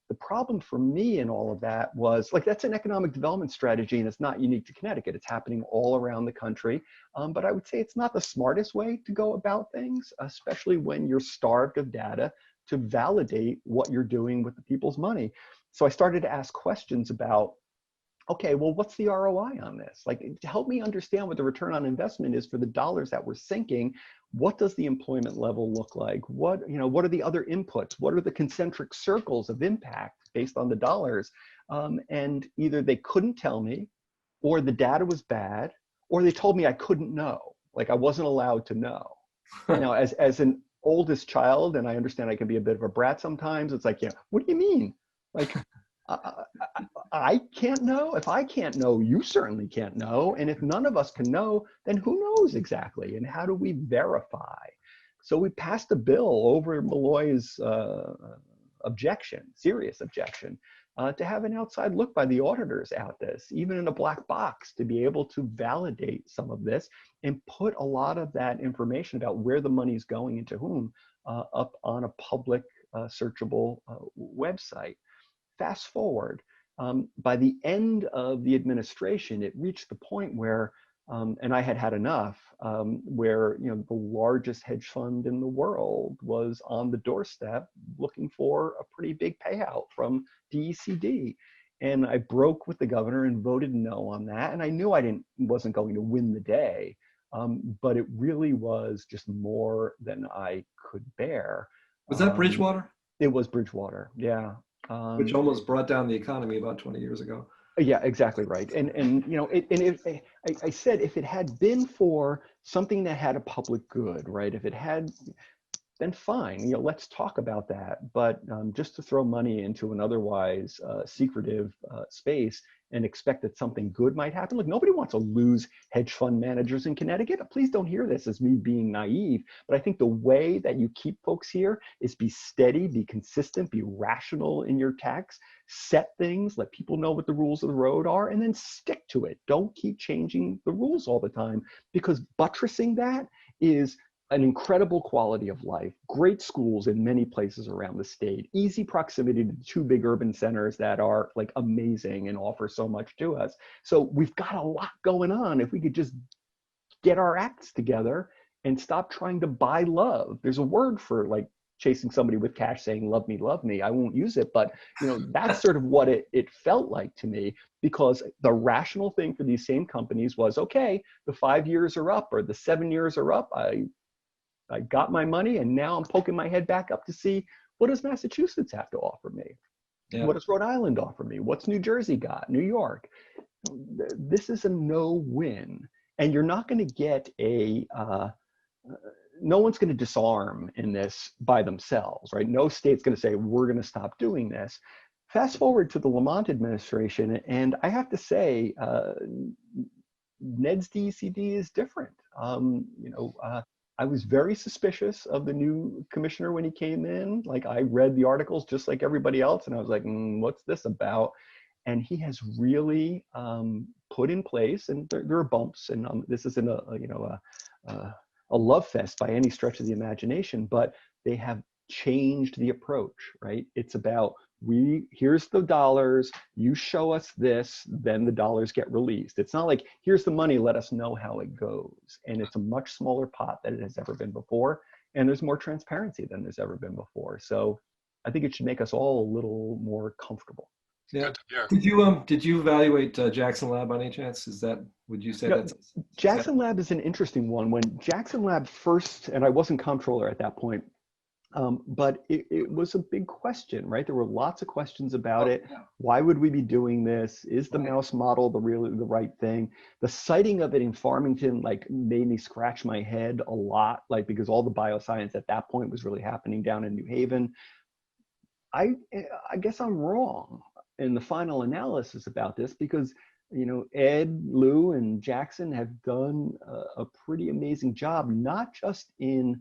The problem for me in all of that was, like, that's an economic development strategy, and it's not unique to Connecticut. It's happening all around the country. But I would say it's not the smartest way to go about things, especially when you're starved of data to validate what you're doing with the people's money. So I started to ask questions about, okay, well, what's the ROI on this? Like, to help me understand what the return on investment is for the dollars that we're sinking. What does the employment level look like? What are the other inputs? What are the concentric circles of impact based on the dollars? And either they couldn't tell me, or the data was bad, or they told me I couldn't know, like I wasn't allowed to know. Now, as an oldest child, and I understand I can be a bit of a brat sometimes, it's like, yeah, what do you mean? Like, I can't know. If I can't know, you certainly can't know. And if none of us can know, then who knows exactly? And how do we verify? So we passed a bill over Malloy's serious objection, to have an outside look by the auditors at this, even in a black box, to be able to validate some of this and put a lot of that information about where the money's going into whom up on a public searchable website. Fast forward, by the end of the administration, it reached the point where, and I had had enough, where the largest hedge fund in the world was on the doorstep looking for a pretty big payout from DECD. And I broke with the governor and voted no on that. And I knew I wasn't going to win the day, but it really was just more than I could bear. Was that Bridgewater? It was Bridgewater, yeah. Which almost brought down the economy about 20 years ago. Yeah, exactly right. And I said, if it had been for something that had a public good, right? If it had, then fine, you know, let's talk about that. But just to throw money into an otherwise secretive space and expect that something good might happen. Look, nobody wants to lose hedge fund managers in Connecticut. Please don't hear this as me being naive, but I think the way that you keep folks here is be steady, be consistent, be rational in your tax, set things, let people know what the rules of the road are, and then stick to it. Don't keep changing the rules all the time, because buttressing that is an incredible quality of life, great schools in many places around the state, easy proximity to two big urban centers that are like amazing and offer so much to us. So we've got a lot going on. If we could just get our acts together and stop trying to buy love. There's a word for like chasing somebody with cash saying, love me. I won't use it, but you know, that's sort of what it felt like to me, because the rational thing for these same companies was, okay, the 5 years are up or the 7 years are up. I got my money and now I'm poking my head back up to see, what does Massachusetts have to offer me? Yeah. What does Rhode Island offer me? What's New Jersey got? New York? This is a no-win. And you're not going to get no one's going to disarm in this by themselves, right? No state's going to say, we're going to stop doing this. Fast forward to the Lamont administration, and I have to say, Ned's DECD is different. I was very suspicious of the new commissioner when he came in. Like, I read the articles just like everybody else, and I was like, what's this about? And he has really put in place, and there are bumps, and this isn't a love fest by any stretch of the imagination, but they have changed the approach, right? It's about, here's the dollars, you show us this, then the dollars get released. It's not like, here's the money, let us know how it goes. And it's a much smaller pot than it has ever been before. And there's more transparency than there's ever been before. So I think it should make us all a little more comfortable. Yeah. Did you evaluate Jackson Lab by any chance? Would you say that's Jackson Lab is an interesting one. When Jackson Lab first, and I wasn't comptroller at that point, but it was a big question, right? There were lots of questions about it. Yeah. Why would we be doing this? Is the mouse model the right thing? The sighting of it in Farmington like made me scratch my head a lot, like, because all the bioscience at that point was really happening down in New Haven. I guess I'm wrong in the final analysis about this, because you know, Ed, Lou, and Jackson have done a pretty amazing job, not just in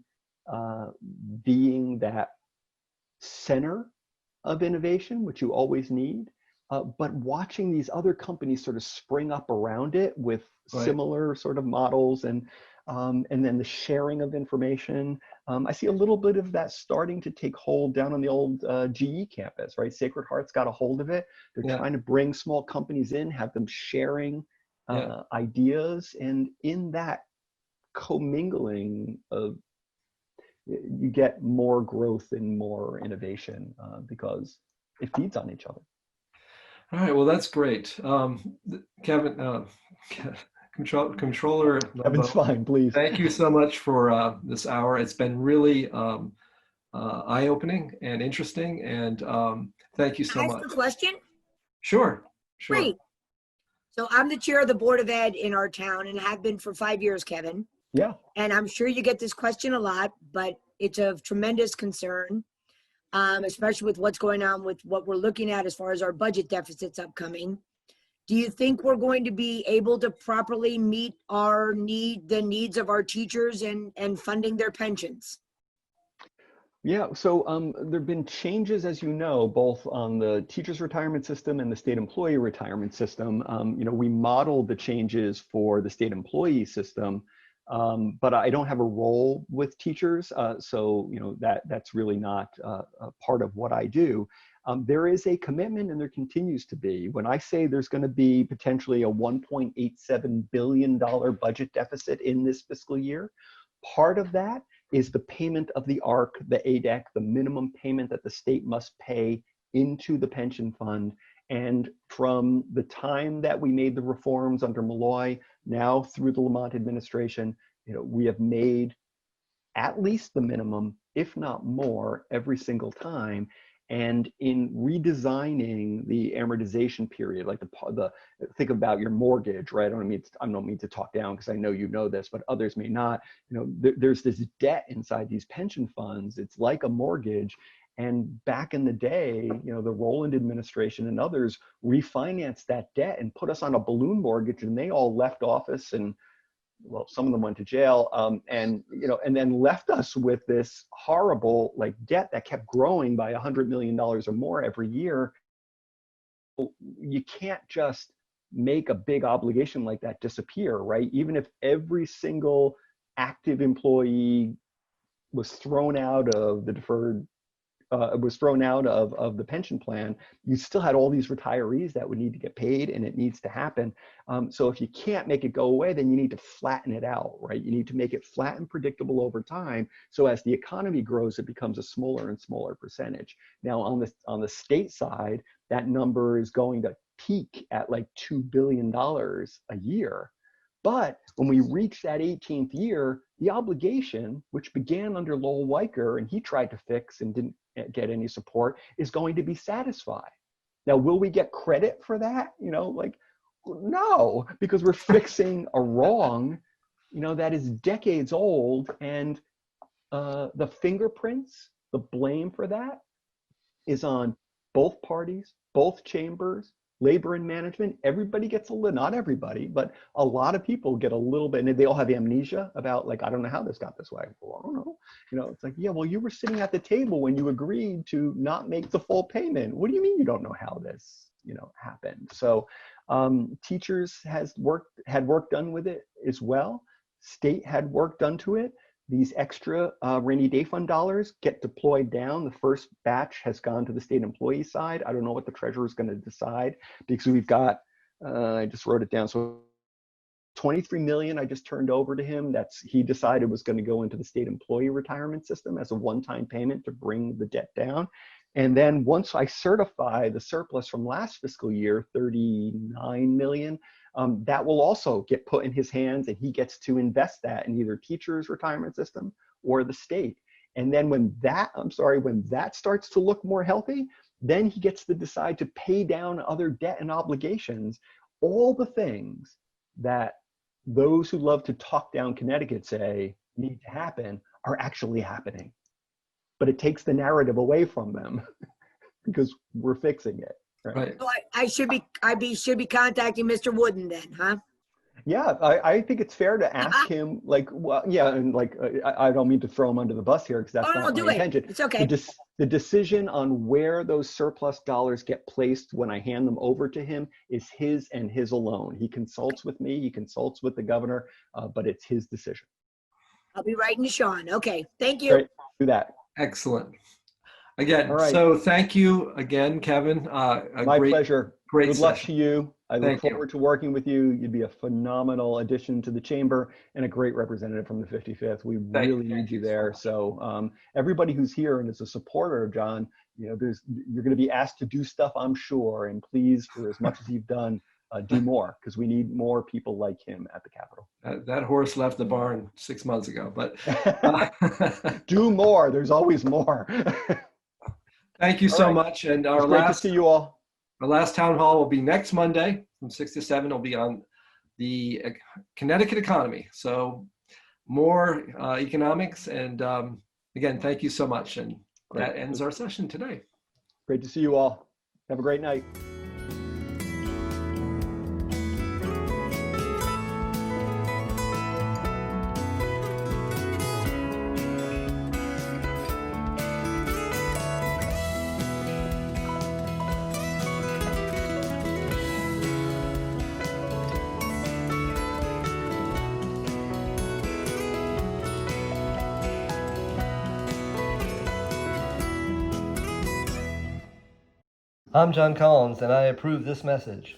being that center of innovation, which you always need, but watching these other companies sort of spring up around it with similar sort of models, and then the sharing of information. I see a little bit of that starting to take hold down on the old GE campus, right? Sacred Heart's got a hold of it. They're trying to bring small companies in, have them sharing ideas, and in that commingling of, you get more growth and more innovation because it feeds on each other. All right, well, that's great. Kevin, Comptroller Lembo, Kevin's fine, please. Thank you so much for this hour. It's been really eye-opening and interesting, and thank you so much. Can I ask a question? Sure. Great. So I'm the chair of the Board of Ed in our town and have been for 5 years, Kevin. Yeah. And I'm sure you get this question a lot, but it's of tremendous concern, especially with what's going on with what we're looking at as far as our budget deficits upcoming. Do you think we're going to be able to properly meet the needs of our teachers and funding their pensions? Yeah, so there have been changes, as you know, both on the teachers' retirement system and the state employee retirement system. We modeled the changes for the state employee system, but I don't have a role with teachers, so that's really not a part of what I do. There is a commitment, and there continues to be. When I say there's going to be potentially a $1.87 billion budget deficit in this fiscal year, part of that is the payment of the ARC, the ADEC, the minimum payment that the state must pay into the pension fund. And from the time that we made the reforms under Malloy, now through the Lamont administration, we have made at least the minimum, if not more, every single time. And in redesigning the amortization period, like think about your mortgage, right? I don't mean to talk down because I know you know this, but others may not. There's this debt inside these pension funds. It's like a mortgage. And back in the day, the Rowland administration and others refinanced that debt and put us on a balloon mortgage, and they all left office, and well, some of them went to jail, and then left us with this horrible debt that kept growing by $100 million or more every year. You can't just make a big obligation like that disappear, right? Even if every single active employee was thrown out of the deferred of the pension plan, you still had all these retirees that would need to get paid, and it needs to happen. So if you can't make it go away, then you need to flatten it out, right? You need to make it flat and predictable over time. So as the economy grows, it becomes a smaller and smaller percentage. Now on the state side, that number is going to peak at like $2 billion a year. But when we reach that 18th year, the obligation, which began under Lowell Weicker and he tried to fix and didn't get any support, is going to be satisfied. Now, will we get credit for that? No, because we're fixing a wrong, that is decades old, and the fingerprints, the blame for that is on both parties, both chambers, labor and management. Everybody gets a little, not everybody, but a lot of people get a little bit, and they all have amnesia about I don't know how this got this way. Well, I don't know. It's like, yeah, well, you were sitting at the table when you agreed to not make the full payment. What do you mean you don't know how this, happened? So teachers had work done with it as well. State had work done to it. These extra rainy day fund dollars get deployed down. The first batch has gone to the state employee side. I don't know what the treasurer is going to decide, because we've got, I just wrote it down. So 23 million I just turned over to him. He decided was going to go into the state employee retirement system as a one-time payment to bring the debt down. And then once I certify the surplus from last fiscal year, 39 million, that will also get put in his hands, and he gets to invest that in either teachers' retirement system or the state. And then when that starts to look more healthy, then he gets to decide to pay down other debt and obligations. All the things that those who love to talk down Connecticut say need to happen are actually happening. But it takes the narrative away from them because we're fixing it. Right. So I should be contacting Mr. Wooden then, huh? Yeah, I think it's fair to ask him, I don't mean to throw him under the bus here, because that's not my intention. It's okay. The decision on where those surplus dollars get placed when I hand them over to him is his and his alone. He consults with me, he consults with the governor, but it's his decision. I'll be writing to Sean. Okay, thank you. Great. Do that. Excellent. Again, right. So thank you again, Kevin. My pleasure. Great Good luck to you. I look forward to working with you. You'd be a phenomenal addition to the chamber and a great representative from the 55th. We really need you there. So everybody who's here and is a supporter of John, you're going to be asked to do stuff, I'm sure. And please, for as much as you've done, do more, because we need more people like him at the Capitol. That horse left the barn 6 months ago, but do more. There's always more. Thank you so much. And great to see you all. Our last town hall will be next Monday from 6 to 7. It'll be on the Connecticut economy. So more economics. And again, thank you so much. And that ends our session today. Great to see you all. Have a great night. I'm John Collins, and I approve this message.